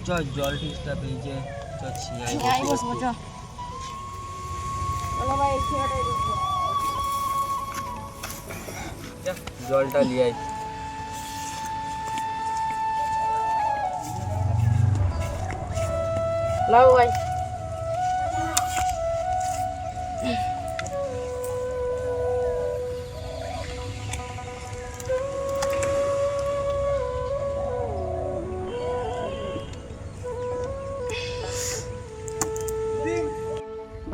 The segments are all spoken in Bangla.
জল ঠিকটা পেয়েছে। বসবো চ। চলো ভাই জলটা লিয়ে আয়। লাও ভাই।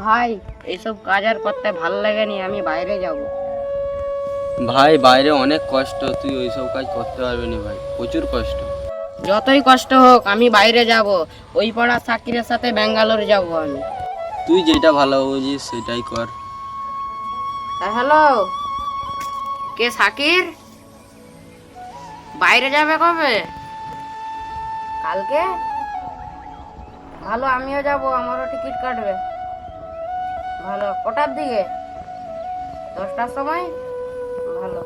ভাই এইসব কাজ আর করতে ভালো লাগেনি, আমি বাইরে যাব। ভাই বাইরে অনেক কষ্ট, তুই ওইসব কাজ করতে পারবি না ভাই, প্রচুর কষ্ট। যতই কষ্ট হোক আমি বাইরে যাব, ওই পাড়া সাকিরের সাথে ব্যাঙ্গালোর যাব আমি। তুই যেটা ভালো বুঝিস সেটাই কর। হ্যালো, কে সাকির? বাইরে যাবে কবে? কালকে? ভালো, আমিও যাব, আমারও টিকিট কাটবে। ভালো, কটার দিকে? 10টার সময়? ভালো।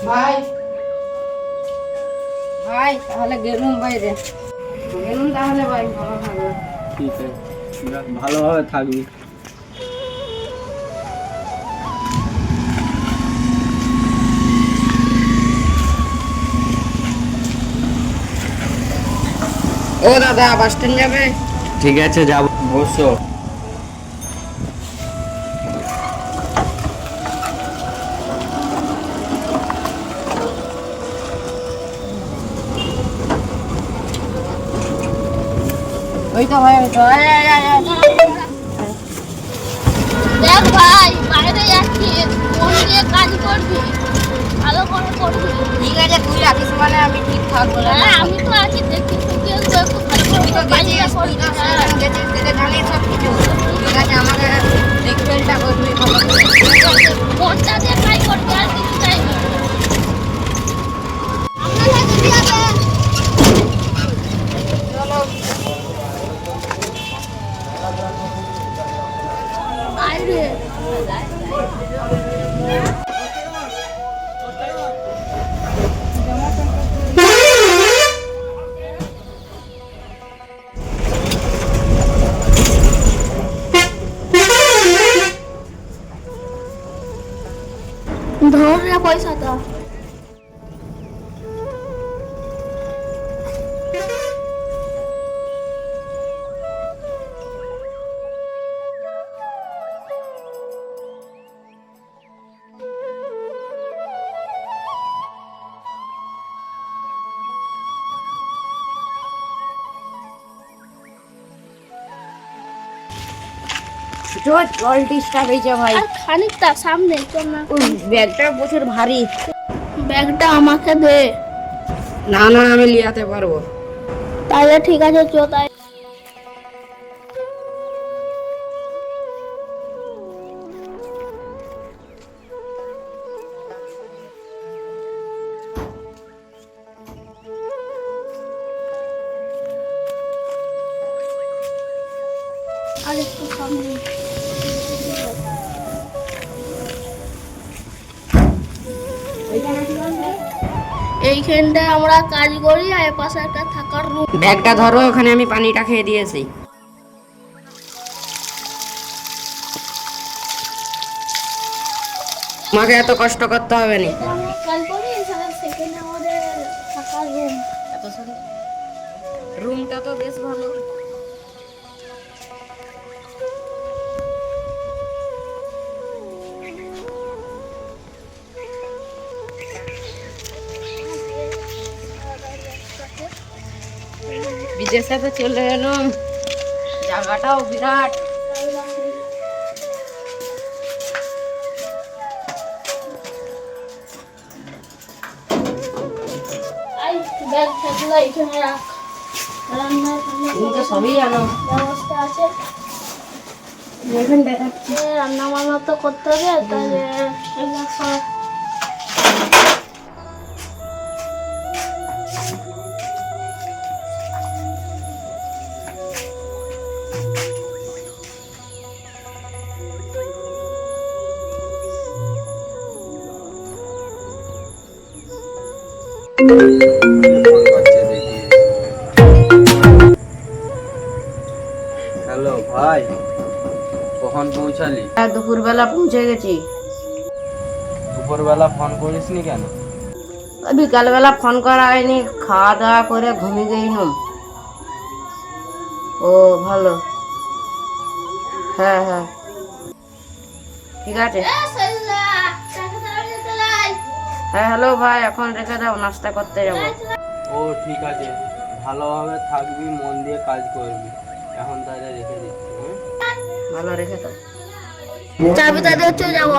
ভাই ভাই তাহলে গেলুম বাইরে, গেলুম তাহলে ভাই, ভালো থাকবে। ঠিক আছে, ভালোভাবে থাকবি। ও দাদা, বাস স্ট্যান্ড যাবে? ঠিক আছে যাব, বসো। ওই তো ভাই, ওই তো। দেখ ভাই, বাইরে যাচ্ছি, মন দিয়ে কাজ করবি, ভালো করে করবি। ঠিক আছে, তুই রাখিস মানে আমি ঠিক থাকবো। হ্যাঁ, আমি তো আছি, দেখি তুই একটু ভালো তুই তো করে কাজটা গেছিস, তুই করবি। তো সেখানে গেছিস, তুই জানিস সব কিছু। ঠিক আছে, আমাকে দেখবেনটা করবি ভালো করে। মনটা দিয়ে কাজ করবি, আর কিছু চাইবি না। আপনার সাথে কি হবে? চলো। বাইরে ধর রে পয়সাটা। জল ডিস্টার্ব হয়েছে ভাই। আর খানিকটা সামনে চল না। ওই ব্যাগটা প্রচুর ভারী। ব্যাগটা আমাকে দে। না না, আমি লিয়াতে পারবো। তাহলে ঠিক আছে, চো তাই। আর একটু সামনে। এইখানটায় আমরা কাজ করি, আর এ পাশে একটা থাকার রুম। ব্যাগটা ধরো, ওখানে আমি পানিটা খেয়ে দিয়েছি। তোমাকে এত কষ্ট করতে হবে না। আমরা কাজ করি, সেখানে আমাদের থাকার রুম। এত সুন্দর রুমটা তো বেশ ভালো। বিদেশে তো চলে এলাম, জায়গাটাও বিরাট। ব্যাগ থাকলে এখানে রাখ। রান্নার তুমি তো সবই জানো। ব্যবস্থা আছে, রান্না বান্না তো করতে হবে, তাহলে এগুলো সব। হ্যালো ভাই, কখন পৌঁছালি? হ্যাঁ, দুপুরবেলা পৌঁছে গেছি। দুপুরবেলা ফোন করিসনি কেন? ওই বিকালবেলা ফোন করা হয়নি, খাওয়া দাওয়া করে ঘুমিয়ে গেলাম। ও ভালো। হ্যাঁ হ্যাঁ, ঠিক আছে। হ্যাঁ হ্যালো ভাই, এখন রেখে দাও, নাস্তা করতে যাবো। ও ঠিক আছে, ভালোভাবে থাকবি, মন দিয়ে কাজ করবি। এখন তাহলে রেখে দিচ্ছি। ভালো, রেখে দাও। চাবি তাদের চলে যাবো।